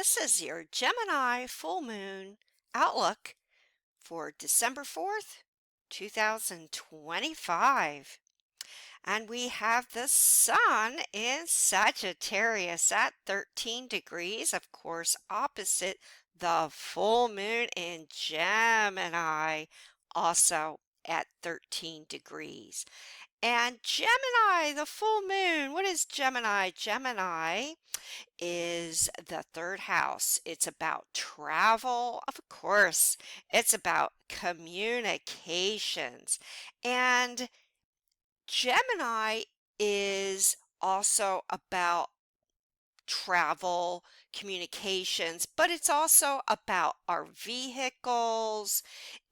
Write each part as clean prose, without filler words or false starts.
This is your Gemini full moon outlook for December 4th, 2025. And we have the sun in Sagittarius at 13 degrees, of course, opposite the full moon in Gemini, also at 13 degrees. And Gemini, the full moon, what is Gemini? Gemini is the third house. It's about travel, of course. It's about communications. And Gemini is also about travel, communications, but it's also about our vehicles,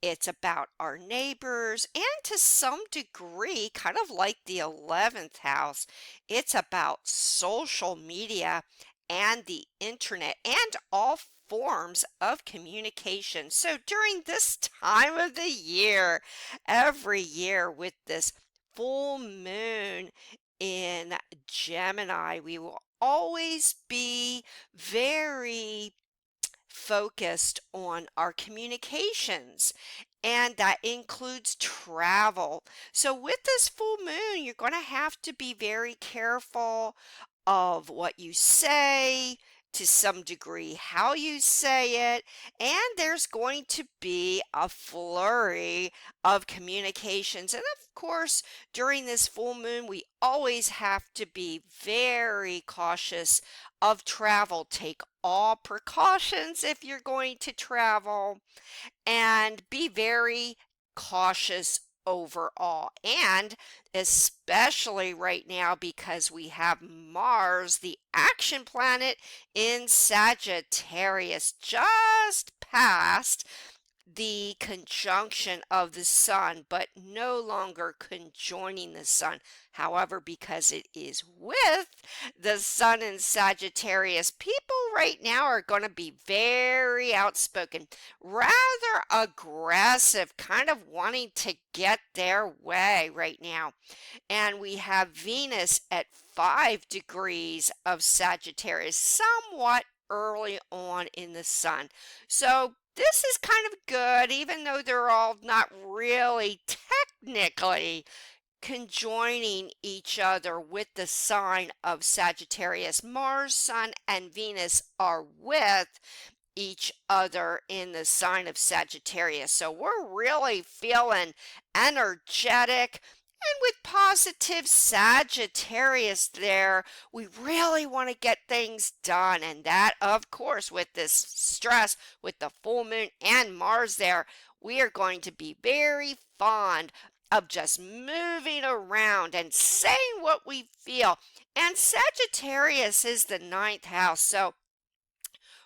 it's about our neighbors, and to some degree, kind of like the 11th house, it's about social media and the internet and all forms of communication. So during this time of the year, every year with this full moon in Gemini, we will always be very focused on our communications, and that includes travel. So, with this full moon, you're going to have to be very careful of what you say, to some degree, how you say it, and there's going to be a flurry of communications. And of course, during this full moon, we always have to be very cautious of travel. Take all precautions if you're going to travel and be very cautious overall. And especially right now, because we have Mars, the action planet in Sagittarius, just past the conjunction of the sun, but no longer conjoining the sun. However, because it is with the sun in Sagittarius, people right now are going to be very outspoken, rather aggressive, kind of wanting to get their way right now. And we have Venus at 5 degrees of Sagittarius, somewhat early on in the sun. So this is kind of good, even though they're all not really technically conjoining each other with the sign of Sagittarius. Mars, Sun, and Venus are with each other in the sign of Sagittarius. So we're really feeling energetic. And with positive Sagittarius there, we really want to get things done. And that, of course, with this stress, with the full moon and Mars there, we are going to be very fond of just moving around and saying what we feel. And Sagittarius is the ninth house. So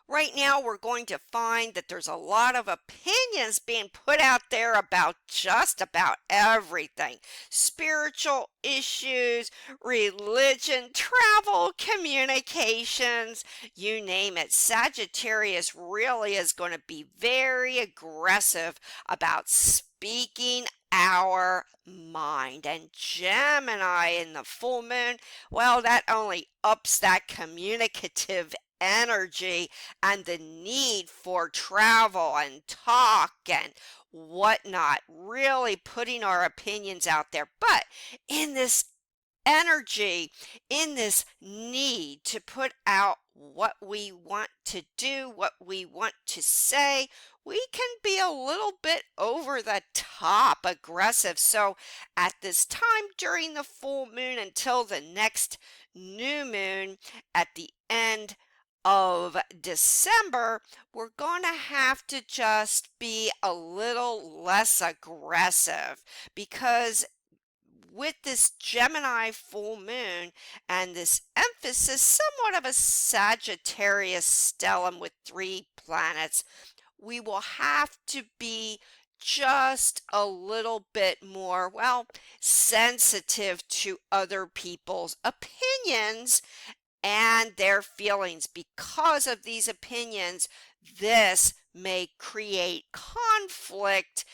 right now, we're going to find that there's a lot of opinions being put out there about just about everything. Spiritual issues, religion, travel, communications, you name it. Sagittarius really is going to be very aggressive about speaking our mind. And Gemini in the full moon, well, that only ups that communicative energy and the need for travel and talk and whatnot, really putting our opinions out there. But in this energy, in this need to put out what we want to do, what we want to say, we can be a little bit over the top aggressive. So at this time during the full moon until the next new moon at the end of December, we're going to have to just be a little less aggressive, because with this Gemini full moon and this emphasis, somewhat of a Sagittarius stellium with 3 planets, we will have to be just a little bit more, well, sensitive to other people's opinions and their feelings. Because of these opinions, this may create conflict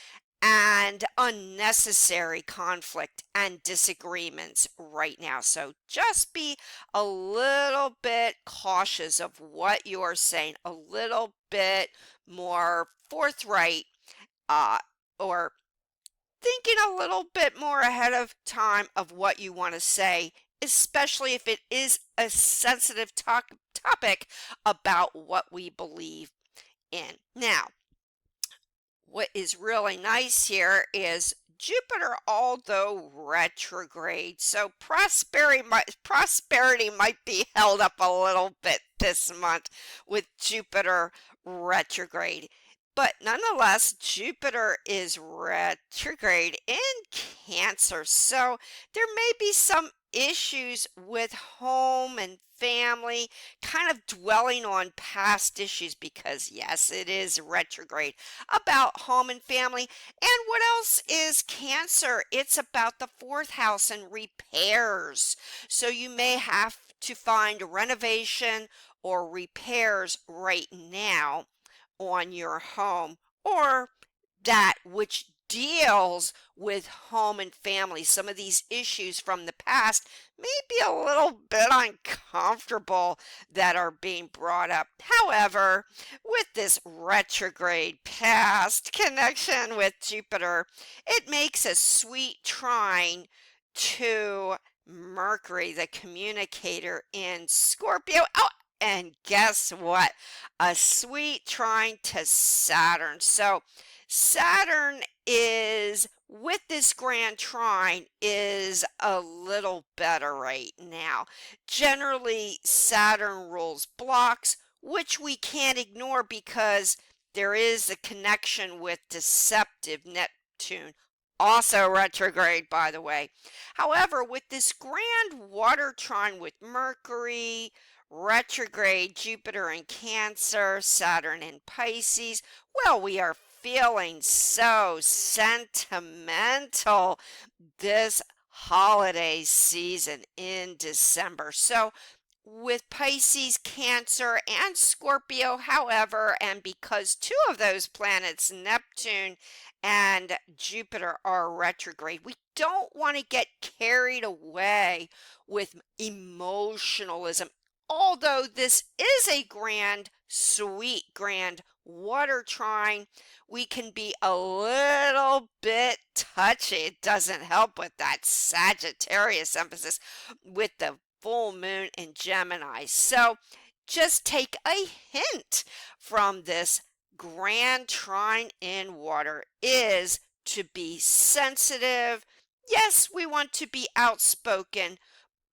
and unnecessary conflict and disagreements right now. So just be a little bit cautious of what you're saying, a little bit more forthright, uh, or thinking a little bit more ahead of time of what you want to say, especially if it is a sensitive topic about what we believe in. Now, what is really nice here is Jupiter, although retrograde, so prosperity might be held up a little bit this month with Jupiter retrograde. But nonetheless, Jupiter is retrograde in Cancer. So there may be some issues with home and family, kind of dwelling on past issues because, yes, it is retrograde about home and family. And what else is Cancer? It's about the fourth house and repairs. So you may have to find renovation or repairs right now on your home, or that which deals with home and family. Some of these issues from the past may be a little bit uncomfortable that are being brought up. However, with this retrograde past connection with Jupiter, it makes a sweet trine to Mercury, the communicator in Scorpio. Oh, and guess what? A sweet trine to Saturn. So Saturn is, with this grand trine, is a little better right now. Generally, Saturn rules blocks, which we can't ignore because there is a connection with deceptive Neptune, also retrograde, by the way. However, with this grand water trine with Mercury, retrograde, Jupiter in Cancer, Saturn in Pisces, well, we are feeling so sentimental this holiday season in December. So, with Pisces, Cancer, and Scorpio, however, and because two of those planets, Neptune and Jupiter, are retrograde, we don't want to get carried away with emotionalism. Although this is a grand, sweet, grand water trine, we can be a little bit touchy. It doesn't help with that Sagittarius emphasis with the full moon in Gemini. So just take a hint from this grand trine in water is to be sensitive. Yes, we want to be outspoken,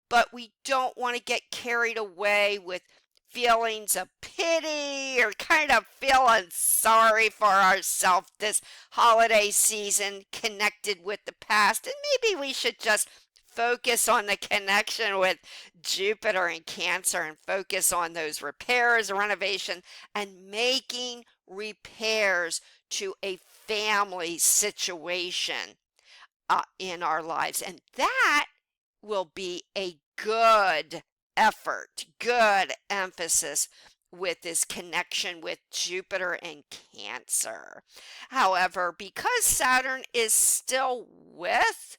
but we don't want to get carried away with feelings of pity or kind of feeling sorry for ourselves this holiday season connected with the past. And maybe we should just focus on the connection with Jupiter and Cancer and focus on those repairs, renovation, and making repairs to a family situation in our lives. And that will be a good effort, good emphasis with this connection with Jupiter and Cancer. However, because Saturn is still with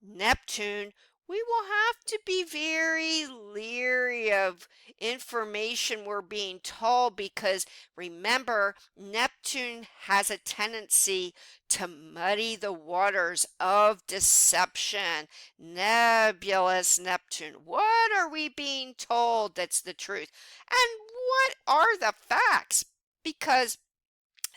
Neptune, we will have to be very leery of information we're being told because remember, Neptune has a tendency to muddy the waters of deception. Nebulous Neptune. What are we being told that's the truth? And what are the facts? Because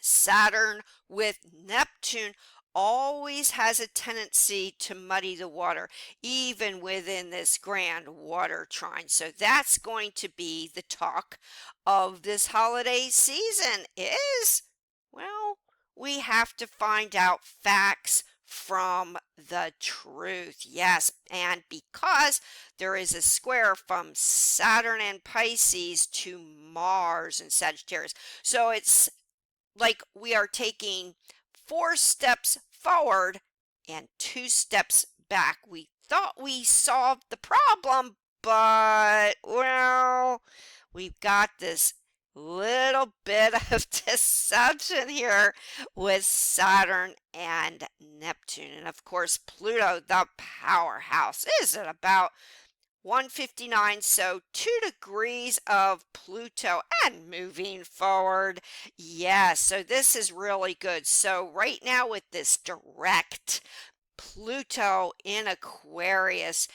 Saturn with Neptune always has a tendency to muddy the water, even within this grand water trine. So that's going to be the talk of this holiday season is, well, we have to find out facts from the truth. Yes, and because there is a square from Saturn and Pisces to Mars and Sagittarius. So it's like we are taking 4 steps forward and 2 steps back. We thought we solved the problem, but well, we've got this little bit of deception here with Saturn and Neptune. And of course, Pluto, the powerhouse, is at about 159, so 2 degrees of Pluto. And moving forward, yeah, so this is really good. So right now with this direct Pluto in Aquarius,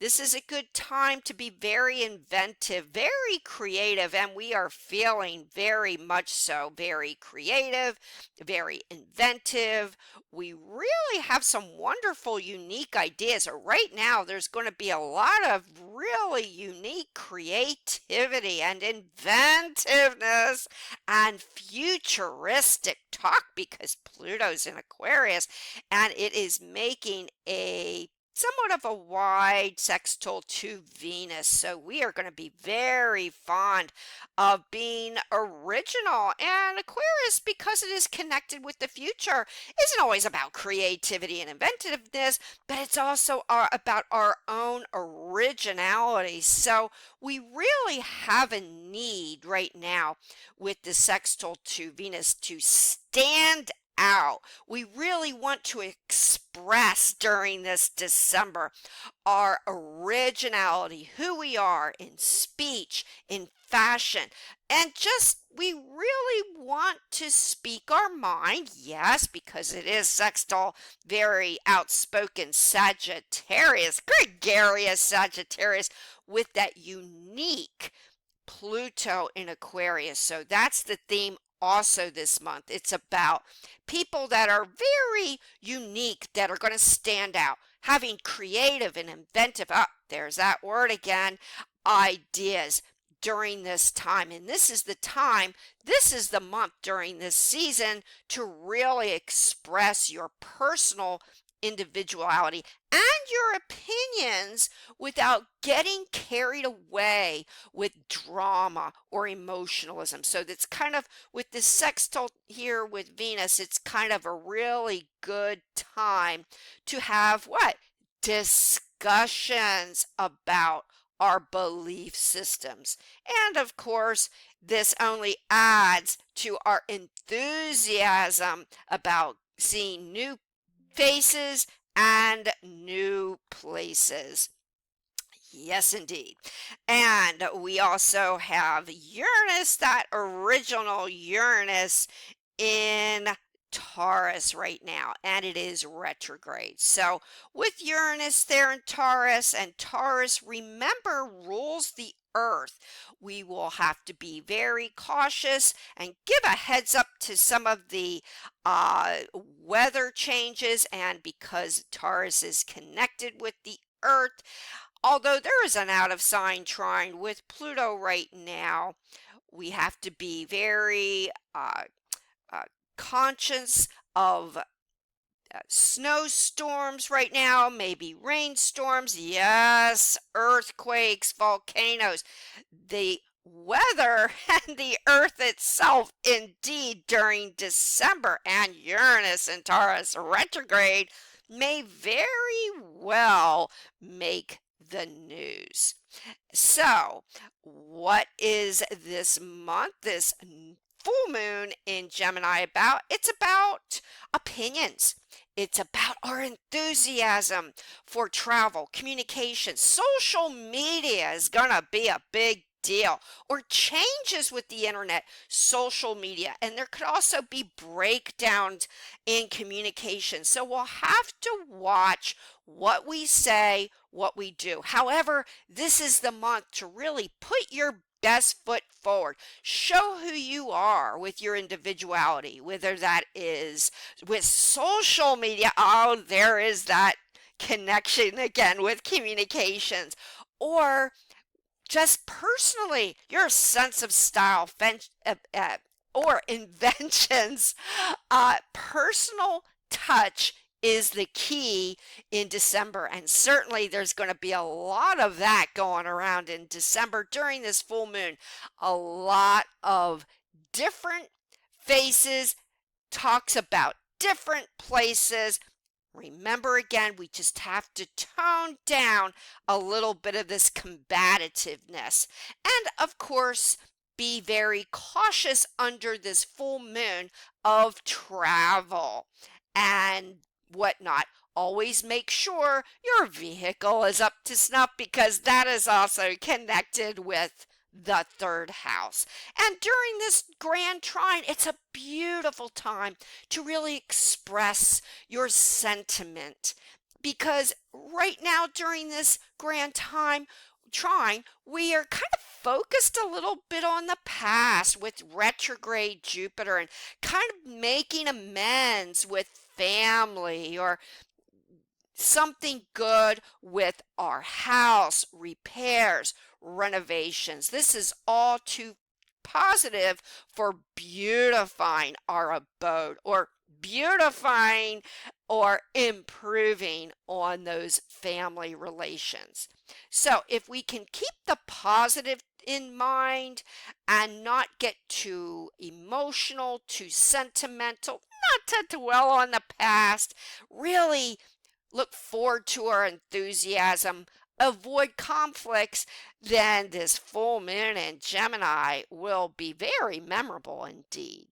this is a good time to be very inventive, very creative, and we are feeling very much so very creative, very inventive. We really have some wonderful, unique ideas. Right now, there's going to be a lot of really unique creativity and inventiveness and futuristic talk because Pluto's in Aquarius and it is making a somewhat of a wide sextile to Venus. So we are going to be very fond of being original. And Aquarius, because it is connected with the future, isn't always about creativity and inventiveness, but it's also about our own originality. So we really have a need right now with the sextile to Venus to stand out. We really want to express during this December our originality, who we are in speech, in fashion, and just we really want to speak our mind, yes, because it is sextile, very outspoken Sagittarius, gregarious Sagittarius, with that unique Pluto in Aquarius. So that's the theme also this month. It's about people that are very unique, that are going to stand out, having creative and inventive, there's that word again, ideas during this time. And this is the time, this is the month during this season to really express your personal individuality and your opinions without getting carried away with drama or emotionalism. So that's kind of with this sextile here with Venus, it's kind of a really good time to have what? Discussions about our belief systems. And of course, this only adds to our enthusiasm about seeing new faces and new places. Yes, indeed. And we also have Uranus, that original Uranus in Taurus right now, and it is retrograde. So, with Uranus there in Taurus, and Taurus, remember, rules the earth. We will have to be very cautious and give a heads up to some of the weather changes. And because Taurus is connected with the earth, although there is an out of sign trine with Pluto right now, we have to be very uh, conscious of snowstorms right now, maybe rainstorms, yes, earthquakes, volcanoes. The weather and the earth itself, indeed, during December and Uranus and Taurus retrograde may very well make the news. So, what is this month, this full moon in Gemini about? It's about opinions. It's about our enthusiasm for travel, communication. Social media is going to be a big deal, or changes with the internet, social media, and there could also be breakdowns in communication. So we'll have to watch what we say, what we do. However, this is the month to really put your best foot forward. Show who you are with your individuality, whether that is with social media. Oh, there is that connection again with communications, or just personally, your sense of style, or inventions, personal touch is the key in December. And certainly there's going to be a lot of that going around in December during this full moon. A lot of different faces, talks about different places. Remember again, we just have to tone down a little bit of this combativeness. And of course, be very cautious under this full moon of travel and whatnot. Always make sure your vehicle is up to snuff because that is also connected with the third house. And during this grand trine, it's a beautiful time to really express your sentiment because right now during this grand time trine, we are kind of focused a little bit on the past with retrograde Jupiter and kind of making amends with family or something good with our house, repairs, renovations. This is all too positive for beautifying our abode or beautifying or improving on those family relations. So, if we can keep the positive in mind and not get too emotional, too sentimental, not to dwell on the past, really look forward to our enthusiasm, avoid conflicts, then this full moon in Gemini will be very memorable indeed.